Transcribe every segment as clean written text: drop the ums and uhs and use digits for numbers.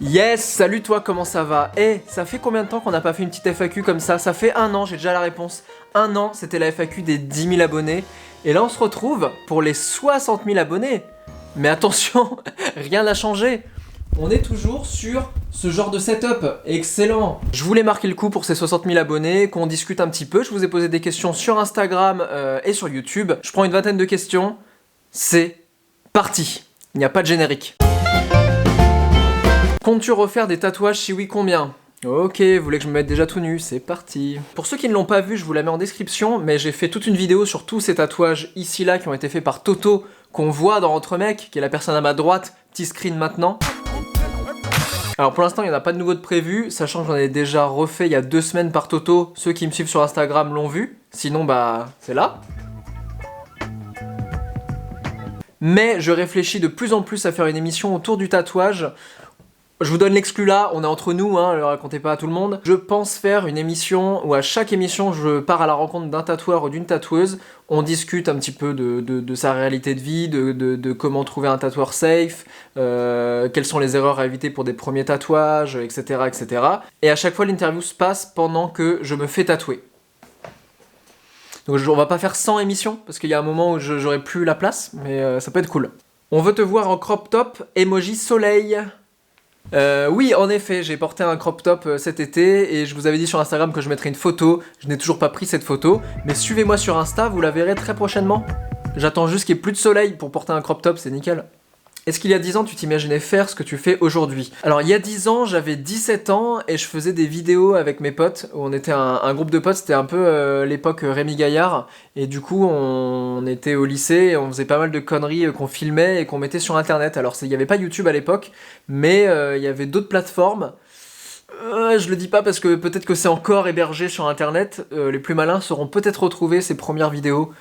Yes, salut toi, comment ça va? Ça fait combien de temps qu'on n'a pas fait une petite FAQ comme ça? Ça fait 1 an, j'ai déjà la réponse. 1 an, c'était la FAQ des 10 000 abonnés. Et là, on se retrouve pour les 60 000 abonnés. Mais attention, rien n'a changé. On est toujours sur ce genre de setup. Excellent. Je voulais marquer le coup pour ces 60 000 abonnés, qu'on discute un petit peu. Je vous ai posé des questions sur Instagram et sur YouTube. Je prends une vingtaine de questions. C'est parti. Il n'y a pas de générique. Comptes-tu refaire des tatouages? Si oui, combien? Ok, vous voulez que je me mette déjà tout nu? C'est parti. Pour ceux qui ne l'ont pas vu, je vous la mets en description, mais j'ai fait toute une vidéo sur tous ces tatouages ici-là qui ont été faits par Toto, qu'on voit dans Entre Mecs, qui est la personne à ma droite, petit screen maintenant. Alors pour l'instant, il n'y en a pas de nouveau de prévu, sachant que j'en ai déjà refait il y a 2 semaines par Toto. Ceux qui me suivent sur Instagram l'ont vu, sinon bah c'est là. Mais je réfléchis de plus en plus à faire une émission autour du tatouage. Je vous donne l'exclu là, on est entre nous, hein, ne le racontez pas à tout le monde. Je pense faire une émission où à chaque émission je pars à la rencontre d'un tatoueur ou d'une tatoueuse. On discute un petit peu de sa réalité de vie, de comment trouver un tatoueur safe, quelles sont les erreurs à éviter pour des premiers tatouages, etc. etc. Et à chaque fois l'interview se passe pendant que je me fais tatouer. Donc on va pas faire 100 émissions, parce qu'il y a un moment où j'aurai plus la place, mais ça peut être cool. On veut te voir en crop top, emoji soleil. Oui, en effet, j'ai porté un crop top cet été et je vous avais dit sur Instagram que je mettrais une photo. Je n'ai toujours pas pris cette photo, mais suivez-moi sur Insta, vous la verrez très prochainement. J'attends juste qu'il n'y ait plus de soleil pour porter un crop top, c'est nickel. Est-ce qu'il y a 10 ans, tu t'imaginais faire ce que tu fais aujourd'hui? Alors, il y a 10 ans, j'avais 17 ans et je faisais des vidéos avec mes potes. Où on était un groupe de potes, c'était un peu l'époque Rémi Gaillard. Et du coup, on était au lycée et on faisait pas mal de conneries qu'on filmait et qu'on mettait sur Internet. Alors, il n'y avait pas YouTube à l'époque, mais il y avait d'autres plateformes. Je le dis pas parce que peut-être que c'est encore hébergé sur Internet. Les plus malins sauront peut-être retrouver ces premières vidéos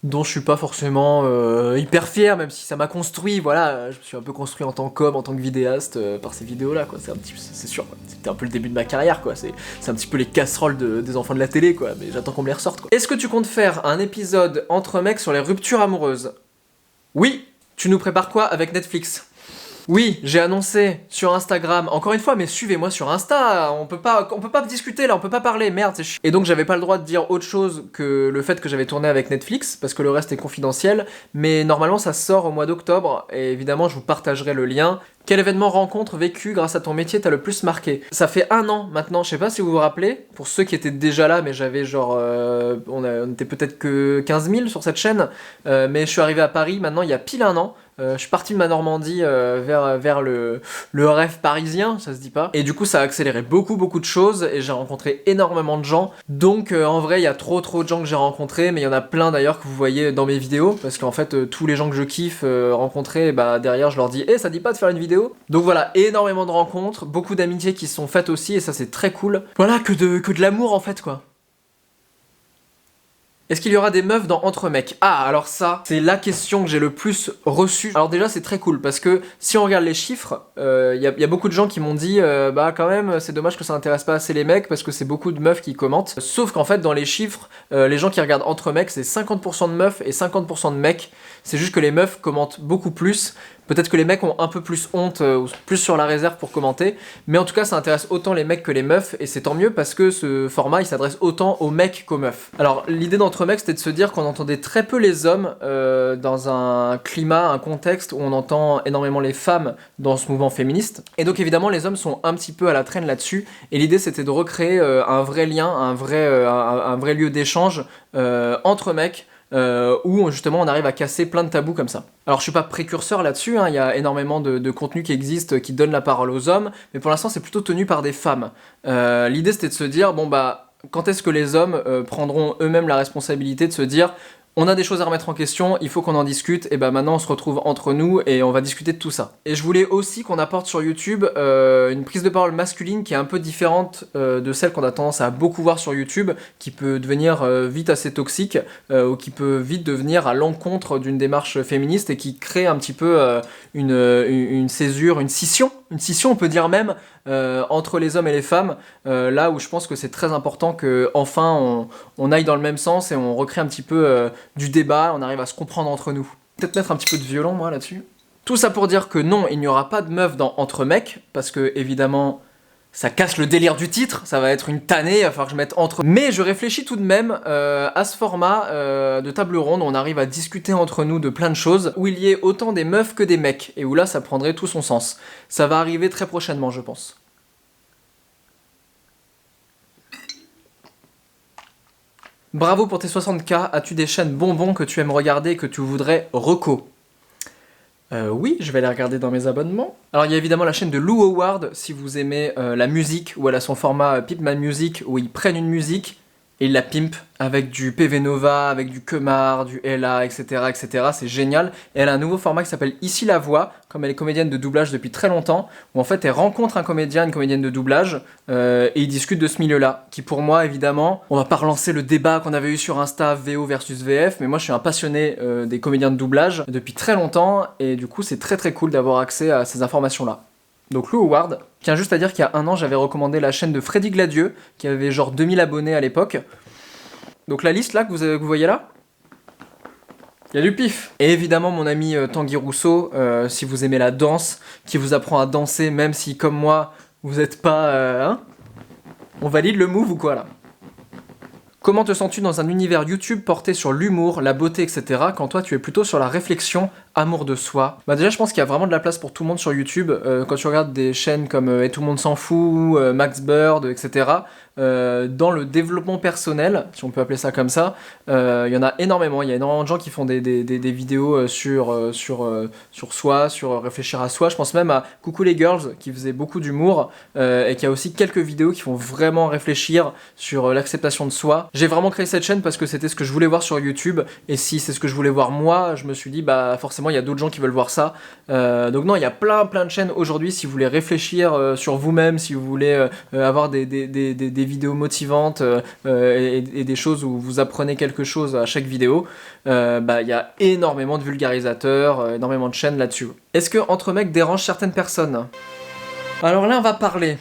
dont je suis pas forcément hyper fier, même si ça m'a construit, voilà, je me suis un peu construit en tant qu'homme, en tant que vidéaste par ces vidéos-là, quoi, c'est sûr, quoi. C'était un peu le début de ma carrière, quoi, c'est un petit peu les casseroles des enfants de la télé, quoi, mais j'attends qu'on me les ressorte, quoi. Est-ce que tu comptes faire un épisode entre mecs sur les ruptures amoureuses? Oui, tu nous prépares quoi avec Netflix? Oui, j'ai annoncé sur Instagram, encore une fois, mais suivez-moi sur Insta, on peut pas discuter là, on peut pas parler, merde, c'est chiant. Et donc j'avais pas le droit de dire autre chose que le fait que j'avais tourné avec Netflix, parce que le reste est confidentiel, mais normalement ça sort au mois d'octobre, et évidemment je vous partagerai le lien. Quel événement rencontre vécu grâce à ton métier t'a le plus marqué? Ça fait 1 an maintenant, je sais pas si vous vous rappelez, pour ceux qui étaient déjà là, mais j'avais genre, on était peut-être que 15 000 sur cette chaîne, mais je suis arrivé à Paris maintenant il y a pile 1 an. Je suis parti de ma Normandie vers le rêve parisien, ça se dit pas. Et du coup, ça a accéléré beaucoup de choses et j'ai rencontré énormément de gens. Donc en vrai, il y a trop de gens que j'ai rencontrés, mais il y en a plein d'ailleurs que vous voyez dans mes vidéos. Parce qu'en fait, tous les gens que je kiffe rencontrer, bah derrière, je leur dis ça dit pas de faire une vidéo? Donc voilà, énormément de rencontres, beaucoup d'amitiés qui se sont faites aussi et ça c'est très cool. Voilà, que de l'amour en fait, quoi. Est-ce qu'il y aura des meufs dans Entre Mecs? Ah, alors ça, c'est la question que j'ai le plus reçue. Alors déjà, c'est très cool, parce que si on regarde les chiffres, y a beaucoup de gens qui m'ont dit bah quand même, c'est dommage que ça intéresse pas assez les mecs, parce que c'est beaucoup de meufs qui commentent. Sauf qu'en fait, dans les chiffres, les gens qui regardent Entre Mecs, c'est 50% de meufs et 50% de mecs. C'est juste que les meufs commentent beaucoup plus. Peut-être que les mecs ont un peu plus honte, ou plus sur la réserve pour commenter, mais en tout cas ça intéresse autant les mecs que les meufs, et c'est tant mieux parce que ce format il s'adresse autant aux mecs qu'aux meufs. Alors l'idée d'Entre Mecs c'était de se dire qu'on entendait très peu les hommes dans un climat, un contexte où on entend énormément les femmes dans ce mouvement féministe, et donc évidemment les hommes sont un petit peu à la traîne là-dessus, et l'idée c'était de recréer un vrai lien, un vrai lieu d'échange entre mecs, où justement on arrive à casser plein de tabous comme ça. Alors je suis pas précurseur là-dessus, hein, il y a énormément de contenus qui existent qui donnent la parole aux hommes, mais pour l'instant c'est plutôt tenu par des femmes. L'idée c'était de se dire, bon bah, quand est-ce que les hommes prendront eux-mêmes la responsabilité de se dire, on a des choses à remettre en question, il faut qu'on en discute, et bah maintenant on se retrouve entre nous et on va discuter de tout ça. Et je voulais aussi qu'on apporte sur YouTube une prise de parole masculine qui est un peu différente de celle qu'on a tendance à beaucoup voir sur YouTube, qui peut devenir vite assez toxique, ou qui peut vite devenir à l'encontre d'une démarche féministe et qui crée un petit peu une césure, une scission on peut dire même, entre les hommes et les femmes, là où je pense que c'est très important qu'enfin on aille dans le même sens et on recrée un petit peu du débat, on arrive à se comprendre entre nous. Peut-être mettre un petit peu de violon moi là-dessus. Tout ça pour dire que non, il n'y aura pas de meuf dans Entre mecs, parce que évidemment, ça casse le délire du titre, ça va être une tannée, il va falloir que je mette entre... Mais je réfléchis tout de même à ce format de table ronde, où on arrive à discuter entre nous de plein de choses, où il y ait autant des meufs que des mecs, et où là, ça prendrait tout son sens. Ça va arriver très prochainement, je pense. Bravo pour tes 60K, as-tu des chaînes bonbons que tu aimes regarder et que tu voudrais reco? Oui, je vais aller regarder dans mes abonnements. Alors il y a évidemment la chaîne de Lou Howard, si vous aimez la musique, où elle a son format Pimp My Music, où ils prennent une musique et ils la pimp avec du PV Nova, avec du Kemar, du Ella, etc. etc. C'est génial. Et elle a un nouveau format qui s'appelle Ici la voix, comme elle est comédienne de doublage depuis très longtemps, où en fait elle rencontre un comédien, une comédienne de doublage, et ils discutent de ce milieu-là, qui pour moi évidemment, on va pas relancer le débat qu'on avait eu sur Insta, VO versus VF, mais moi je suis un passionné des comédiens de doublage depuis très longtemps, et du coup c'est très très cool d'avoir accès à ces informations-là. Donc Lou Howard, je tiens juste à dire qu'il y a un an j'avais recommandé la chaîne de Freddy Gladieux, qui avait genre 2000 abonnés à l'époque. Donc la liste là que vous voyez là, il y a du pif. Et évidemment mon ami Tanguy Rousseau, si vous aimez la danse, qui vous apprend à danser même si comme moi vous êtes pas... hein, on valide le move ou quoi là? Comment te sens-tu dans un univers YouTube porté sur l'humour, la beauté, etc. quand toi tu es plutôt sur la réflexion, amour de soi? Bah déjà je pense qu'il y a vraiment de la place pour tout le monde sur YouTube. Quand tu regardes des chaînes comme Et tout le monde s'en fout, Max Bird, etc. Dans le développement personnel, si on peut appeler ça comme ça, il y en a énormément. Il y a énormément de gens qui font des vidéos sur soi, sur réfléchir à soi. Je pense même à Coucou les Girls qui faisait beaucoup d'humour et qui a aussi quelques vidéos qui font vraiment réfléchir sur l'acceptation de soi. J'ai vraiment créé cette chaîne parce que c'était ce que je voulais voir sur YouTube, et si c'est ce que je voulais voir moi, je me suis dit bah forcément il y a d'autres gens qui veulent voir ça. Donc non, il y a plein de chaînes aujourd'hui si vous voulez réfléchir sur vous-même, si vous voulez avoir des vidéos motivantes et des choses où vous apprenez quelque chose à chaque vidéo. Bah il y a énormément de vulgarisateurs, énormément de chaînes là-dessus. Est-ce que Entre mecs dérange certaines personnes? Alors là on va parler.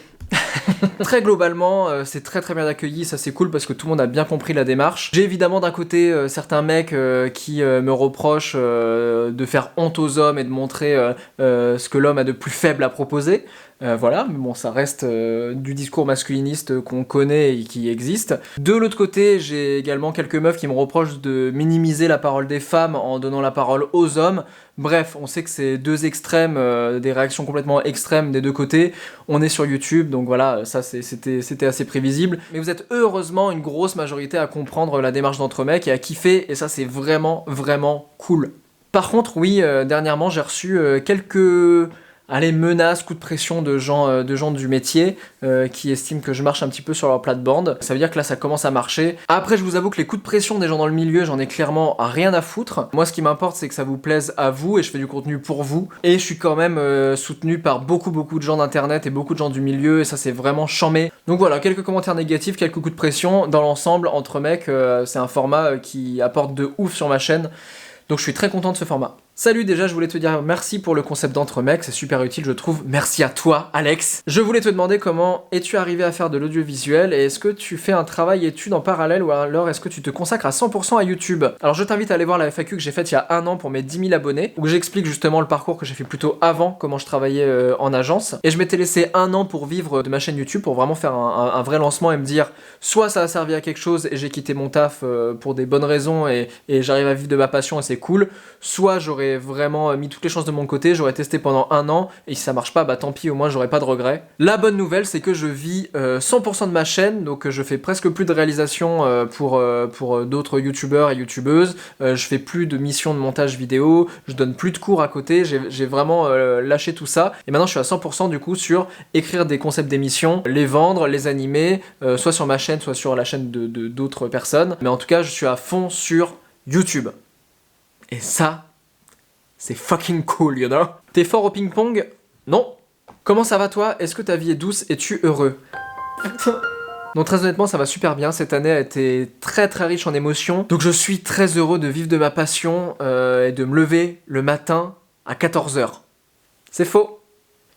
Très globalement, c'est très très bien accueilli, ça c'est cool parce que tout le monde a bien compris la démarche. J'ai évidemment d'un côté certains mecs qui me reprochent de faire honte aux hommes et de montrer ce que l'homme a de plus faible à proposer. Voilà, mais bon, ça reste du discours masculiniste qu'on connaît et qui existe. De l'autre côté, j'ai également quelques meufs qui me reprochent de minimiser la parole des femmes en donnant la parole aux hommes. Bref, on sait que c'est deux extrêmes, des réactions complètement extrêmes des deux côtés. On est sur YouTube, donc voilà, ça c'était assez prévisible. Mais vous êtes heureusement une grosse majorité à comprendre la démarche d'Entre mecs et à kiffer, et ça c'est vraiment cool. Par contre, oui, dernièrement j'ai reçu quelques... menaces, coups de pression de gens du métier qui estiment que je marche un petit peu sur leur plate-bande. Ça veut dire que là ça commence à marcher. Après je vous avoue que les coups de pression des gens dans le milieu, j'en ai clairement rien à foutre. Moi ce qui m'importe c'est que ça vous plaise à vous et je fais du contenu pour vous. Et je suis quand même soutenu par beaucoup de gens d'internet et beaucoup de gens du milieu, et ça c'est vraiment chambé. Donc voilà, quelques commentaires négatifs, quelques coups de pression. Dans l'ensemble, Entre mecs, c'est un format qui apporte de ouf sur ma chaîne. Donc je suis très content de ce format. Salut, déjà je voulais te dire merci pour le concept d'Entre mecs, c'est super utile je trouve. Merci à toi Alex. Je voulais te demander comment es-tu arrivé à faire de l'audiovisuel, et est-ce que tu fais un travail études en parallèle, ou alors est-ce que tu te consacres à 100% à YouTube? Alors je t'invite à aller voir la FAQ que j'ai faite il y a un an pour mes 10 000 abonnés, où j'explique justement le parcours que j'ai fait plutôt avant, comment je travaillais en agence. Et je m'étais laissé un an pour vivre de ma chaîne YouTube, pour vraiment faire un vrai lancement et me dire soit ça a servi à quelque chose et j'ai quitté mon taf pour des bonnes raisons et j'arrive à vivre de ma passion et c'est cool, soit j'aurais vraiment mis toutes les chances de mon côté, j'aurais testé pendant un an, et si ça marche pas, bah tant pis, au moins j'aurais pas de regrets. La bonne nouvelle, c'est que je vis 100% de ma chaîne, donc je fais presque plus de réalisations pour d'autres youtubeurs et youtubeuses, je fais plus de missions de montage vidéo, je donne plus de cours à côté, j'ai vraiment lâché tout ça, et maintenant je suis à 100% du coup sur écrire des concepts d'émissions, les vendre, les animer, soit sur ma chaîne, soit sur la chaîne de d'autres personnes, mais en tout cas je suis à fond sur YouTube. Et ça, c'est fucking cool, you know? T'es fort au ping-pong? Non. Comment ça va toi? Est-ce que ta vie est douce? Es-tu heureux? Donc très honnêtement, ça va super bien. Cette année a été très riche en émotions. Donc je suis très heureux de vivre de ma passion et de me lever le matin à 14h. C'est faux.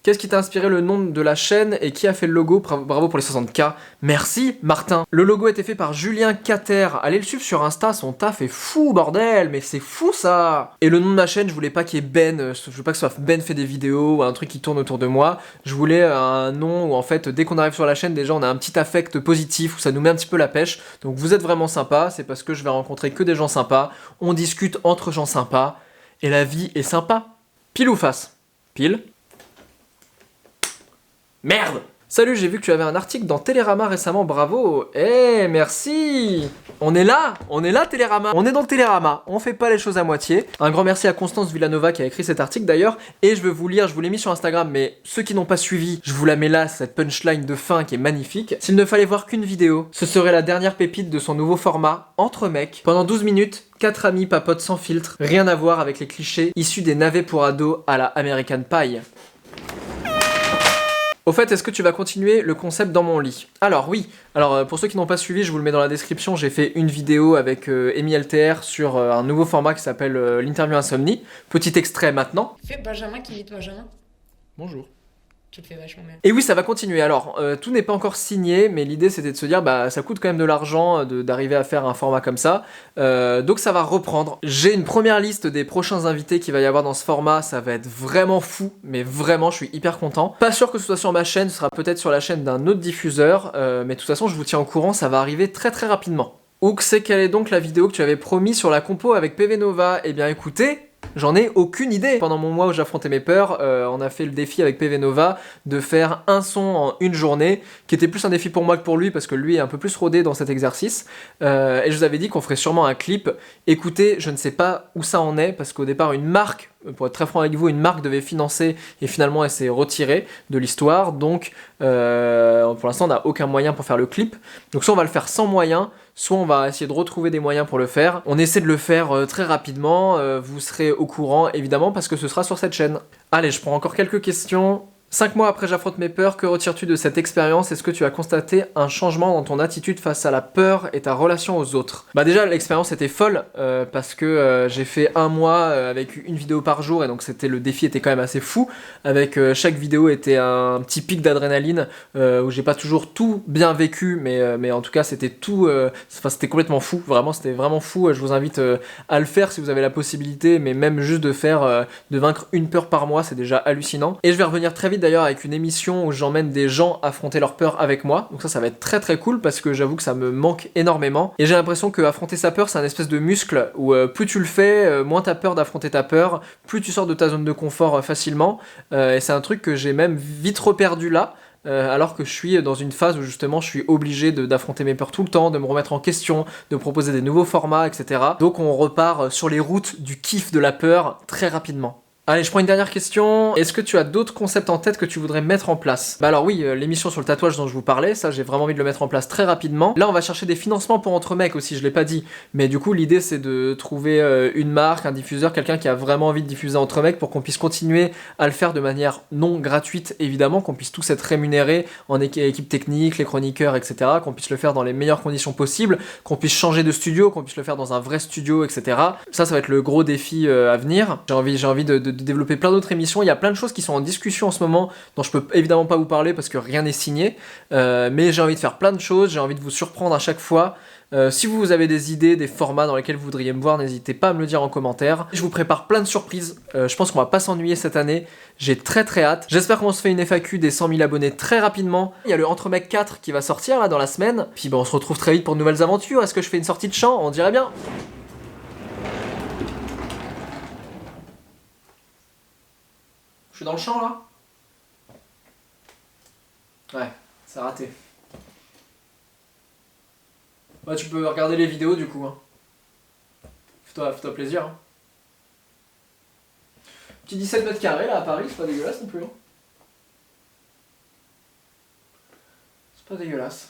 Qu'est-ce qui t'a inspiré le nom de la chaîne et qui a fait le logo? Bravo pour les 60K. Merci Martin. Le logo a été fait par Julien Cater. Allez le suivre sur Insta, son taf est fou bordel, mais c'est fou ça. Et le nom de ma chaîne, je voulais pas qu'il y ait Ben, je veux pas que ce soit Ben fait des vidéos ou un truc qui tourne autour de moi. Je voulais un nom où en fait dès qu'on arrive sur la chaîne déjà on a un petit affect positif où ça nous met un petit peu la pêche. Donc vous êtes vraiment sympa, c'est parce que je vais rencontrer que des gens sympas. On discute entre gens sympas et la vie est sympa. Pile ou face? Pile. Merde! Salut, j'ai vu que tu avais un article dans Télérama récemment, bravo! Eh, merci! On est là Télérama! On est dans Télérama, on fait pas les choses à moitié. Un grand merci à Constance Villanova qui a écrit cet article d'ailleurs, et je veux vous lire, je vous l'ai mis sur Instagram, mais ceux qui n'ont pas suivi, je vous la mets là, cette punchline de fin qui est magnifique. S'il ne fallait voir qu'une vidéo, ce serait la dernière pépite de son nouveau format, Entre mecs. Pendant 12 minutes, 4 amis papotent sans filtre, rien à voir avec les clichés issus des navets pour ados à la American Pie. Au fait, est-ce que tu vas continuer le concept dans mon lit? Alors oui, pour ceux qui n'ont pas suivi, je vous le mets dans la description, j'ai fait une vidéo avec Amy LTR sur un nouveau format qui s'appelle l'interview insomnie. Petit extrait maintenant. Fais Benjamin qui imite Benjamin. Bonjour. Tu le fais vachement bien. Et oui, ça va continuer. Alors, tout n'est pas encore signé, mais l'idée c'était de se dire, bah ça coûte quand même de l'argent d'arriver à faire un format comme ça. Donc ça va reprendre. J'ai une première liste des prochains invités qu'il va y avoir dans ce format. Ça va être vraiment fou, mais vraiment, je suis hyper content. Pas sûr que ce soit sur ma chaîne, ce sera peut-être sur la chaîne d'un autre diffuseur, mais de toute façon, je vous tiens au courant, ça va arriver très très rapidement. Ouk, c'est quelle est donc la vidéo que tu avais promis sur la compo avec PV Nova? Eh bien écoutez, j'en ai aucune idée. Pendant mon mois où j'affrontais mes peurs, on a fait le défi avec PV Nova de faire un son en une journée, qui était plus un défi pour moi que pour lui, parce que lui est un peu plus rodé dans cet exercice. Et je vous avais dit qu'on ferait sûrement un clip. Écoutez, je ne sais pas où ça en est, parce qu'au départ, une marque, pour être très franc avec vous, une marque devait financer, et finalement elle s'est retirée de l'histoire. Donc pour l'instant, on n'a aucun moyen pour faire le clip. Donc soit on va le faire sans moyens, soit on va essayer de retrouver des moyens pour le faire. On essaie de le faire très rapidement, vous serez au courant évidemment parce que ce sera sur cette chaîne. Allez, je prends encore quelques questions. 5 mois après J'affronte mes peurs, que retires-tu de cette expérience? Est-ce que tu as constaté un changement dans ton attitude face à la peur et ta relation aux autres? Bah déjà l'expérience était folle parce que j'ai fait un mois avec une vidéo par jour et donc le défi était quand même assez fou. Avec chaque vidéo était un petit pic d'adrénaline où j'ai pas toujours tout bien vécu mais en tout cas c'était tout, c'était complètement fou, vraiment c'était vraiment fou. Je vous invite à le faire si vous avez la possibilité, mais même juste de vaincre une peur par mois, c'est déjà hallucinant. Et je vais revenir très vite d'ailleurs avec une émission où j'emmène des gens affronter leur peur avec moi, donc ça va être très très cool parce que j'avoue que ça me manque énormément et j'ai l'impression que affronter sa peur c'est un espèce de muscle où plus tu le fais, moins t'as peur d'affronter ta peur, plus tu sors de ta zone de confort facilement et c'est un truc que j'ai même vite reperdu là. Alors que je suis dans une phase où justement je suis obligé d'affronter mes peurs tout le temps, de me remettre en question, de proposer des nouveaux formats, etc. Donc on repart sur les routes du kiff de la peur très rapidement. Allez, je prends une dernière question. Est-ce que tu as d'autres concepts en tête que tu voudrais mettre en place? Bah alors oui, l'émission sur le tatouage dont je vous parlais, ça j'ai vraiment envie de le mettre en place très rapidement. Là on va chercher des financements pour Entre mecs aussi, je l'ai pas dit. Mais du coup l'idée c'est de trouver une marque, un diffuseur, quelqu'un qui a vraiment envie de diffuser Entre mecs pour qu'on puisse continuer à le faire de manière non gratuite évidemment, qu'on puisse tous être rémunérés en équipe technique, les chroniqueurs, etc. Qu'on puisse le faire dans les meilleures conditions possibles, qu'on puisse changer de studio, qu'on puisse le faire dans un vrai studio, etc. Ça va être le gros défi à venir. J'ai envie de développer plein d'autres émissions. Il y a plein de choses qui sont en discussion en ce moment dont je peux évidemment pas vous parler parce que rien n'est signé, mais j'ai envie de faire plein de choses, j'ai envie de vous surprendre à chaque fois. Si vous avez des idées, des formats dans lesquels vous voudriez me voir, n'hésitez pas à me le dire en commentaire. Je vous prépare plein de surprises, je pense qu'on va pas s'ennuyer cette année, j'ai très très hâte. J'espère qu'on se fait une FAQ des 100 000 abonnés très rapidement. Il y a le Entre mecs 4 qui va sortir là dans la semaine, puis bon, on se retrouve très vite pour de nouvelles aventures. Est-ce que je fais une sortie de chant? On dirait bien. Je suis dans le champ là? Ouais, c'est raté. Bah tu peux regarder les vidéos du coup. Hein. Fais-toi plaisir. Hein. Petit 17 mètres carrés là à Paris, c'est pas dégueulasse non plus. Hein. C'est pas dégueulasse.